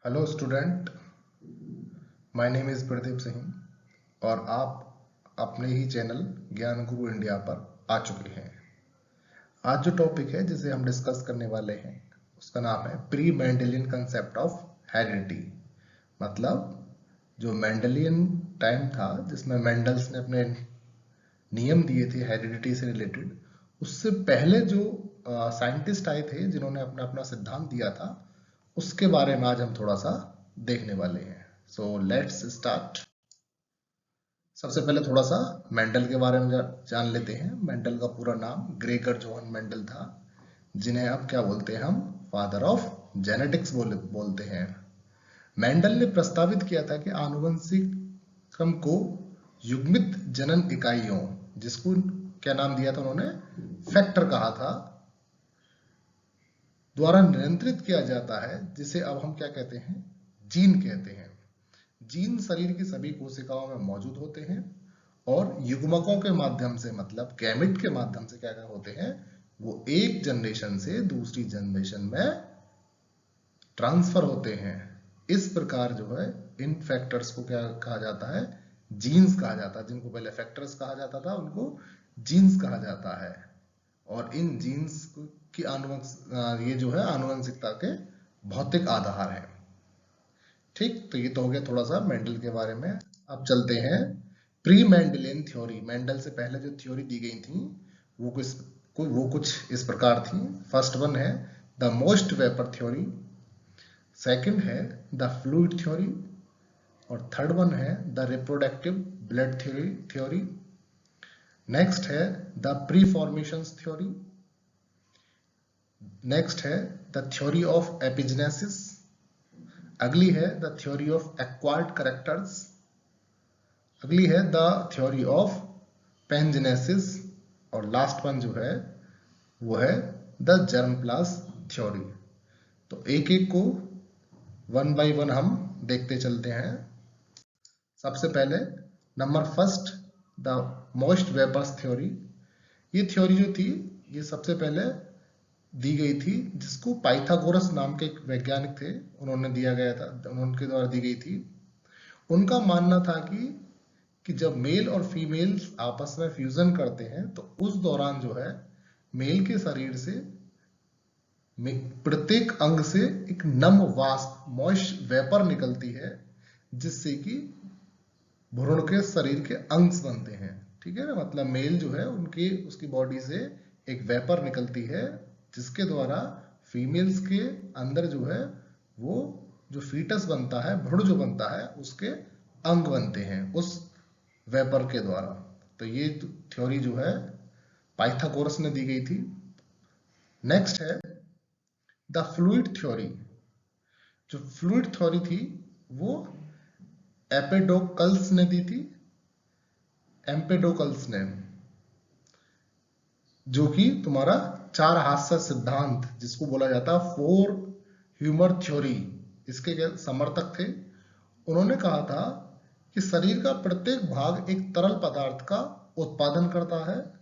Hello student, my name is Pradeep Singh और आप अपने ही चैनल ज्ञान गुरु इंडिया पर आ चुके हैं। आज जो टॉपिक है जिसे हम डिस्कस करने वाले हैं उसका नाम है pre Mendelian concept of heredity. मतलब जो मेंडेलियन टाइम था जिसमें मेंडल्स ने अपने नियम दिए थे हेरिडिटी से रिलेटेड, उससे पहले जो साइंटिस्ट आए थे जिन्होंने अपना अपना सिद्धांत दिया था, उसके बारे में आज हम थोड़ा सा देखने वाले हैं। So let's start. सबसे पहले थोड़ा सा मेंडल के बारे में जान लेते हैं। मेंडल का पूरा नाम ग्रेगर जोहन मेंडल था, जिन्हें अब क्या बोलते हैं हम, फादर ऑफ जेनेटिक्स बोलते हैं। मेंडल ने प्रस्तावित किया था कि आनुवंशिक क्रम को युग्मित जनन इकाइयों, जिसको क्या नाम दिया था उन्होंने, फैक्टर कहा था, द्वारा नियंत्रित किया जाता है, जिसे अब हम क्या कहते हैं, जीन कहते हैं। जीन शरीर की सभी कोशिकाओं में मौजूद होते हैं और युग्मकों के माध्यम से, मतलब गैमेट के माध्यम से क्या क्या होते हैं, वो एक जनरेशन से दूसरी जनरेशन में ट्रांसफर होते हैं। इस प्रकार जो है इन फैक्टर्स को क्या कहा जाता है, जीन्स कहा जाता है। जिनको पहले फैक्टर्स कहा जाता था उनको जीन्स कहा जाता है। और इन जीन्स की ये जो है आनुवंशिकता के भौतिक आधार है। ठीक, तो ये तो हो गया थोड़ा सा मेंडल के बारे में। अब चलते हैं प्री मेंडलियन थ्योरी। मेंडल से पहले जो थ्योरी दी गई थी वो कुछ इस प्रकार थी। फर्स्ट वन है the most vapour theory, second है द फ्लूइड थ्योरी, और थर्ड वन है the reproductive blood theory. Next है the pre formations theory. Next है द थ्योरी ऑफ एपिजेनेसिस। अगली है the theory of acquired characters. अगली है द थ्योरी ऑफ पेंजेनेसिस। और लास्ट वन जो है वो है द जर्मप्लाज्म थ्योरी। तो एक एक को वन बाय वन हम देखते चलते हैं। सबसे पहले number first, the most vapours theory. ये थ्योरी जो थी ये सबसे पहले दी गई थी, जिसको पाइथागोरस नाम के एक वैज्ञानिक थे, उन्होंने दिया गया था, उनके द्वारा दी गई थी। उनका मानना था कि जब मेल और फीमेल्स आपस में फ्यूजन करते हैं तो उस दौरान जो है मेल के शरीर से प्रत्येक अंग से एक नम वाष्प, मॉइस्ट वेपर निकलती है, जिससे कि भ्रूण के शरीर के अंश बनते हैं। ठीक है ना, मतलब मेल जो है उसकी बॉडी से एक वेपर निकलती है, जिसके द्वारा फीमेल्स के अंदर जो है वो जो फीटस बनता है, भ्रूण जो बनता है, उसके अंग बनते हैं उस वेपर के द्वारा। तो ये थ्योरी जो है पाइथागोरस ने दी गई थी। नेक्स्ट है द फ्लूइड थ्योरी। जो फ्लूइड थ्योरी थी वो एम्पेडोकल्स ने दी थी, एम्पेडोकल्स ने, जो कि तुम्हारा चार हास्य सिद्धांत, जिसको बोला जाता है फोर ह्यूमर थ्योरी, इसके समर्थक थे। उन्होंने कहा था कि शरीर का प्रत्येक भाग एक तरल पदार्थ का उत्पादन करता है।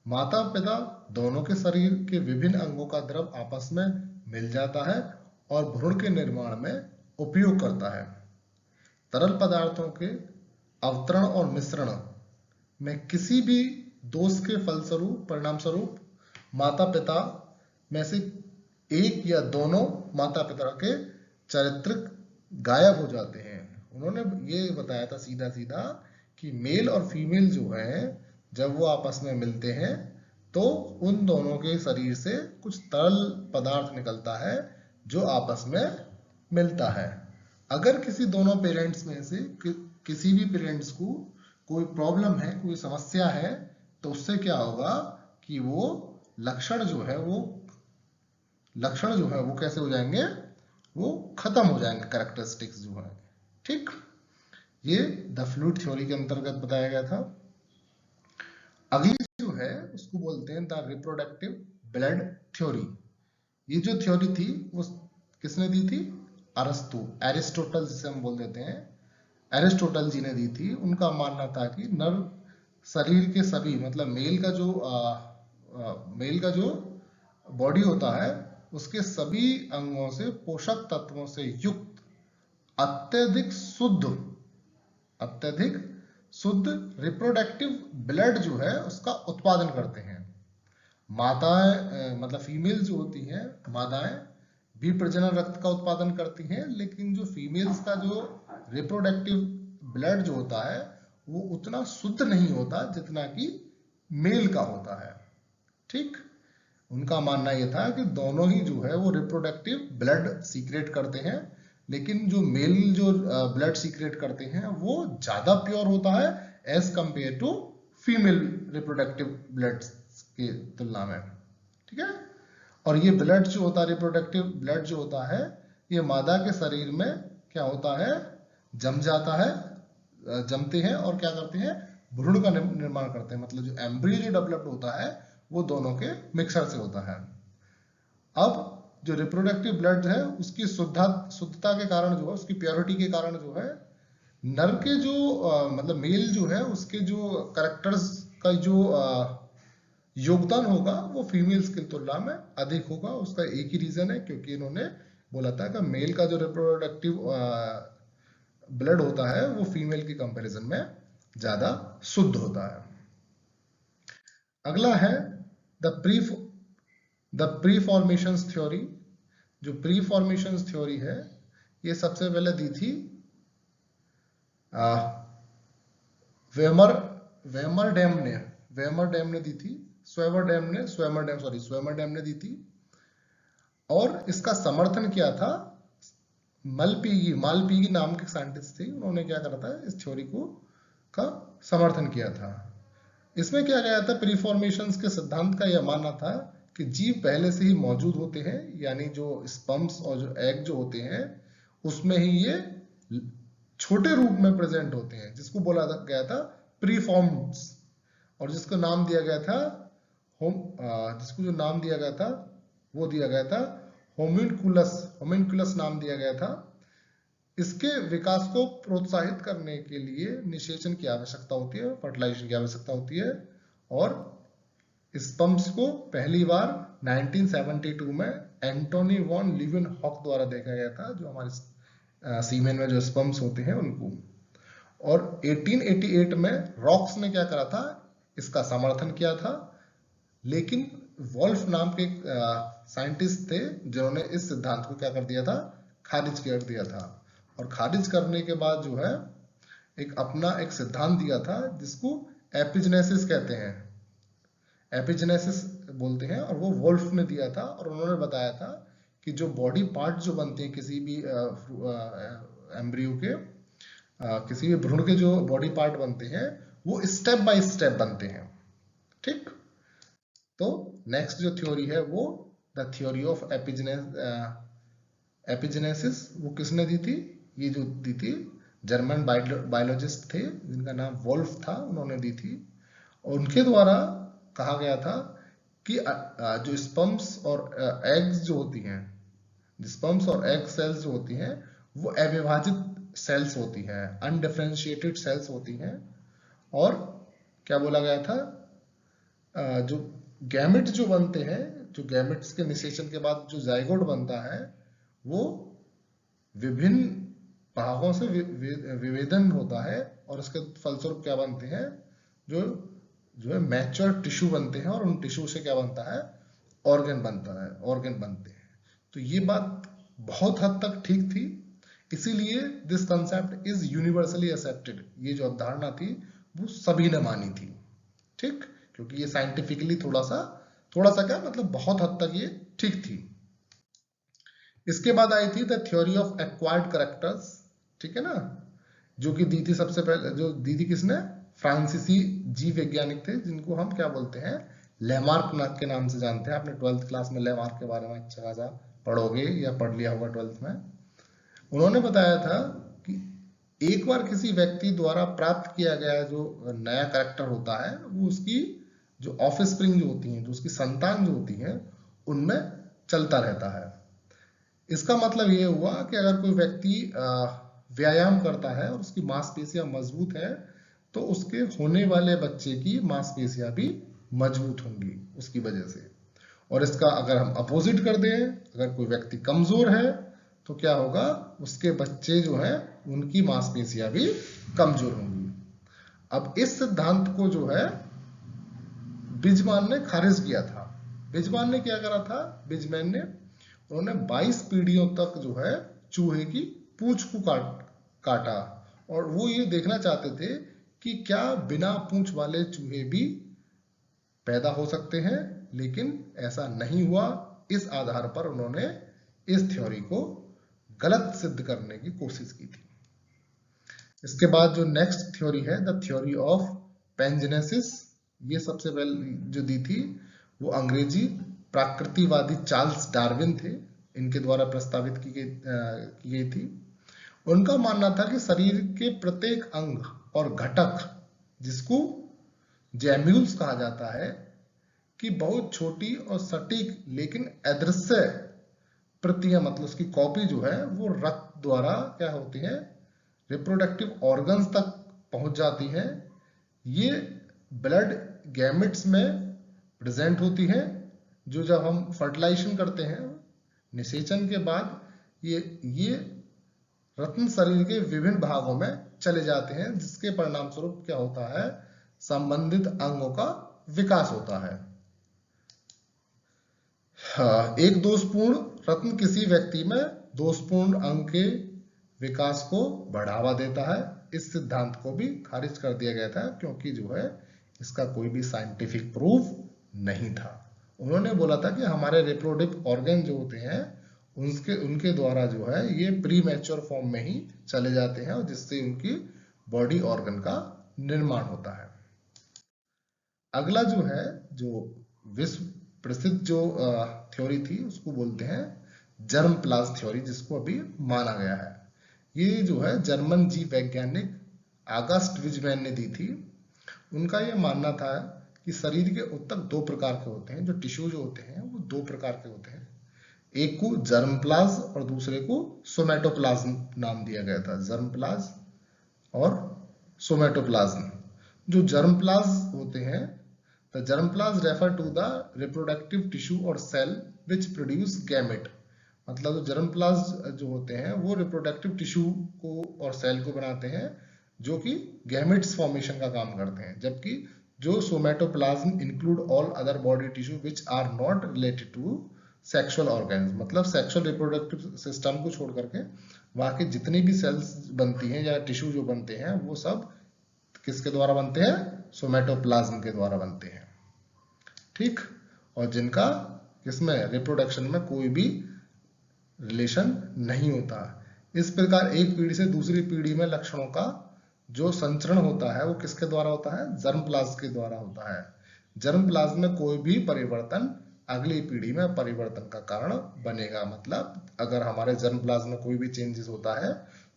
माता पिता दोनों के शरीर के विभिन्न अंगों का द्रव आपस में मिल जाता है और भ्रूण के निर्माण में उपयोग करता है। तरल पदार्थों के अवतरण और मिश्रण में किसी भी दोष के फलस्वरूप, परिणाम स्वरूप माता पिता में से एक या दोनों माता पिता के चरित्र गायब हो जाते हैं। उन्होंने ये बताया था सीधा सीधा कि मेल और फीमेल जो है जब वो आपस में मिलते हैं तो उन दोनों के शरीर से कुछ तरल पदार्थ निकलता है जो आपस में मिलता है। अगर किसी दोनों पेरेंट्स में से किसी भी पेरेंट्स को कोई प्रॉब्लम है, कोई समस्या है, तो उससे क्या होगा कि वो लक्षण जो है वो कैसे हो जाएंगे, वो खत्म हो जाएंगे, कैरेक्टरिस्टिक्स जो है। ठीक, ये द फ्लूइड थ्योरी के अंतर्गत बताया गया था। अगली जो है उसको बोलते हैं द रिप्रोडक्टिव ब्लड थ्योरी। ये जो थ्योरी थी वो किसने दी थी, एरिस्टोटल जिसे हम बोल देते हैं, एरिस्टोटल जी ने दी थी। उनका मानना था कि नर शरीर के सभी, मतलब मेल का जो बॉडी होता है उसके सभी अंगों से पोषक तत्वों से युक्त अत्यधिक शुद्ध अत्यधिक शुद्ध रिप्रोडक्टिव ब्लड जो है उसका उत्पादन करते हैं। माताएं मतलब फीमेल जो होती हैं, मादाएं भी प्रजनन रक्त का उत्पादन करती हैं, लेकिन जो फीमेल्स का जो रिप्रोडक्टिव ब्लड जो होता है वो उतना शुद्ध नहीं होता जितना कि मेल का होता है। ठीक, उनका मानना यह था कि दोनों ही जो है वो रिप्रोडक्टिव ब्लड सीक्रेट करते हैं, लेकिन जो मेल जो ब्लड सीक्रेट करते हैं वो ज्यादा प्योर होता है as compare to female reproductive blood की तुलना में। ठीक है, और ये ब्लड जो होता है, रिप्रोडक्टिव ब्लड जो होता है, ये मादा के शरीर में क्या होता है, जम जाता है, जमते हैं और क्या करते हैं, भ्रूण का निर्माण करते हैं। मतलब जो एम्ब्रियो जो डेवलप्ड होता है वो दोनों के मिक्सर से होता है। अब जो रिप्रोडक्टिव ब्लड है उसकी शुद्धता के कारण जो है, उसकी प्योरिटी के कारण जो है, नर के जो मतलब मेल जो है उसके जो कैरेक्टर्स का जो योगदान होगा वो फीमेल्स की तुलना में अधिक होगा। उसका एक ही रीजन है, क्योंकि इन्होंने बोला था कि मेल का जो रिप्रोडक्टिव ब्लड होता है वो फीमेल के कंपैरिजन में ज्यादा शुद्ध होता है। अगला है द प्री फॉर्मेशंस थ्योरी। जो प्री फॉर्मेशंस थ्योरी है ये सबसे पहले दी थी वेमरडेम ने दी थी, स्वेमरडेम ने दी थी। और इसका समर्थन किया था मालपीगी नाम के साइंटिस्ट थे, उन्होंने क्या करा था, इस थ्योरी को का समर्थन किया था। इसमें क्या गया था, प्रीफॉर्मेशंस के सिद्धांत का यह मानना था कि जीव पहले से ही मौजूद होते हैं, यानी जो स्पर्म्स और जो एग जो होते हैं उसमें ही ये छोटे रूप में प्रेजेंट होते हैं, जिसको बोला गया था प्रीफॉर्म्स, और जिसको नाम दिया गया था जिसको जो नाम दिया गया था वो दिया गया था होमिनकुलस नाम दिया गया था। इसके विकास को प्रोत्साहित करने के लिए निषेचन की आवश्यकता होती है, फर्टिलाइजेशन की आवश्यकता होती है। और स्पर्म्स को पहली बार 1972 में एंटोनी वॉन लीवेनहॉक द्वारा देखा गया था, जो हमारे सीमेन में जो स्पर्म्स होते हैं उनको। और 1888 में रॉक्स ने क्या करा था, इसका समर्थन किया था, लेकिन वॉल्फ नाम के साइंटिस्ट थे जिन्होंने इस सिद्धांत को क्या कर दिया था, खारिज कर दिया था। और खारिज करने के बाद जो है एक सिद्धांत दिया था जिसको एपिजेनेसिस कहते हैं, एपिजेनेसिस बोलते हैं, और वो वोल्फ ने दिया था। और उन्होंने बताया था कि जो बॉडी पार्ट जो बनते हैं किसी भी एम्ब्रियो के, किसी भी भ्रूण के जो बॉडी पार्ट बनते हैं वो स्टेप बाय स्टेप बनते हैं। ठीक, तो नेक्स्ट जो थ्योरी है वो द थ्योरी ऑफ एपिजेनेसिस, वो किसने दी थी, ये जो दी थी जर्मन बायोलॉजिस्ट थे जिनका नाम वोल्फ था, उन्होंने दी थी। और उनके द्वारा कहा गया था कि जो स्पर्म्स और एग्स जो होती हैं, स्पर्म्स और एग सेल्स जो होती हैं वो अविभाजित सेल्स होती हैं, अनडिफरेंशिएटेड सेल्स होती हैं। और क्या बोला गया था, जो गैमेट जो बनते हैं, जो गैमेट्स के निषेचन के बाद जो जाइगोट बनता है वो विभिन्न भागों से विभेदन होता है, और उसके फलस्वरूप क्या बनते हैं, जो है मैच्योर टिश्यू बनते हैं, और उन टिश्यू से क्या बनता है, ऑर्गन बनते हैं। तो ये बात बहुत हद तक ठीक थी, इसीलिए this concept is universally accepted, ये जो अवधारणा थी वो सभी ने मानी थी। ठीक, क्योंकि ये साइंटिफिकली थोड़ा सा क्या मतलब बहुत हद तक ये ठीक थी। इसके बाद आई थी the theory of acquired characters, ठीक है ना, जो कि दी थी सबसे पहले, जो दी थी किसने, फ्रांसीसी जीव वैज्ञानिक थे जिनको हम क्या बोलते हैं, लेमार्क के नाम से जानते हैं। आपने 12th क्लास में लेमार्क के बारे में अच्छा खासा पढ़ोगे या पढ़ लिया होगा 12th में। उन्होंने बताया था कि एक बार किसी व्यक्ति द्वारा प्राप्त किया गया जो नया कैरेक्टर होता है वो उसकी जो ऑफस्प्रिंग जो होती हैं, जो उसकी संतान जो होती है, उनमें चलता रहता है। इसका मतलब ये हुआ कि अगर कोई व्यक्ति व्यायाम करता है और उसकी मांसपेशियां मजबूत है तो उसके होने वाले बच्चे की मांसपेशियां भी मजबूत होंगी उसकी वजह से। और इसका अगर हम अपोजिट कर दें, अगर कोई व्यक्ति कमजोर है तो क्या होगा, उसके बच्चे जो है उनकी मांसपेशियां भी कमजोर होंगी। अब इस सिद्धांत को जो है बिजमान ने खारिज किया था। बिजमान ने क्या करा था, बिजमैन ने उन्होंने 22 पीढ़ियों तक जो है चूहे की पूंछ को काटा और वो ये देखना चाहते थे कि क्या बिना पूंछ वाले चूहे भी पैदा हो सकते हैं, लेकिन ऐसा नहीं हुआ। इस आधार पर उन्होंने इस थ्योरी को गलत सिद्ध करने की कोशिश की थी। इसके बाद जो नेक्स्ट थ्योरी है, द थ्योरी ऑफ पैंजेनेसिस, ये सबसे पहले जो दी थी वो अंग्रेजी प्राकृतिकवादी चार्ल्स डार्विन थे, इनके द्वारा प्रस्तावित की गई थी। उनका मानना था कि शरीर के प्रत्येक अंग और घटक, जिसको जैम्यूल्स कहा जाता है, कि बहुत छोटी और सटीक लेकिन अदृश्य प्रतियां, मतलब उसकी कॉपी जो है वो रक्त द्वारा क्या होती है, रिप्रोडक्टिव ऑर्गन्स तक पहुंच जाती है। ये ब्लड गैमेट्स में प्रेजेंट होती है, जो जब हम फर्टिलाइजेशन करते हैं, निषेचन के बाद ये रत्न शरीर के विभिन्न भागों में चले जाते हैं, जिसके परिणाम स्वरूप क्या होता है, संबंधित अंगों का विकास होता है। हाँ, एक दोषपूर्ण रत्न किसी व्यक्ति में दोषपूर्ण अंग के विकास को बढ़ावा देता है। इस सिद्धांत को भी खारिज कर दिया गया था, क्योंकि जो है इसका कोई भी साइंटिफिक प्रूफ नहीं था। उन्होंने बोला था कि हमारे रिप्रोडक्टिव ऑर्गन जो होते हैं उनके द्वारा जो है ये प्री मैच्योर फॉर्म में ही चले जाते हैं, और जिससे उनकी बॉडी ऑर्गन का निर्माण होता है। अगला जो है, जो विश्व प्रसिद्ध जो थ्योरी थी उसको बोलते हैं जर्म प्लाज्म थ्योरी, जिसको अभी माना गया है। ये जो है जर्मन जीव वैज्ञानिक ऑगस्ट विजमैन ने दी थी। उनका ये मानना था कि शरीर के ऊतक दो प्रकार के होते हैं, जो टिश्यू जो होते हैं वो दो प्रकार के होते हैं। एक को जर्म प्लाज्म और दूसरे को सोमेटोप्लाज्म नाम दिया गया था, जर्म प्लाज्म और सोमेटोप्लाज्म। जो जर्म प्लाज्म होते हैं, the germ plasm refer to the reproductive tissue or cell which produce gamete। मतलब जो जर्म प्लाज्म जो होते हैं वो रिप्रोडक्टिव टिश्यू को और सेल को बनाते हैं, जो कि गैमेट्स फॉर्मेशन का काम करते हैं। जबकि जो somatoplasm include all other body tissue which are not related to sexual organs, मतलब सेक्सुअल रिप्रोडक्टिव सिस्टम को छोड़ करके बाकी जितनी भी सेल्स बनती हैं या टिश्यू जो बनते हैं वो सब किसके द्वारा बनते हैं, सोमेटोप्लाज्म के द्वारा बनते हैं। ठीक, और जिनका किसमें रिप्रोडक्शन में कोई भी रिलेशन नहीं होता। इस प्रकार एक पीढ़ी से दूसरी पीढ़ी में लक्षणों का जो संचरण होता है वो किसके द्वारा होता है, जर्म प्लाज्म के द्वारा होता है। जर्म प्लाज्म में कोई भी परिवर्तन अगली पीढ़ी में परिवर्तन का कारण बनेगा। मतलब अगर हमारे जर्म प्लाज्म में कोई भी चेंजेस होता है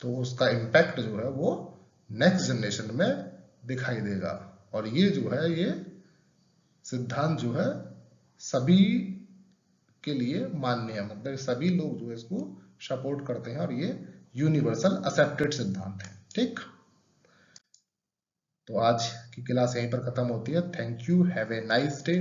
तो उसका इम्पैक्ट जो है वो नेक्स्ट जनरेशन में दिखाई देगा। और ये जो है ये सिद्धांत जो है सभी के लिए मान्य है, मतलब सभी लोग जो है इसको सपोर्ट करते हैं और ये यूनिवर्सल एक्सेप्टेड सिद्धांत है। ठीक, तो आज की क्लास यहीं पर खत्म होती है। Thank you, have a nice day.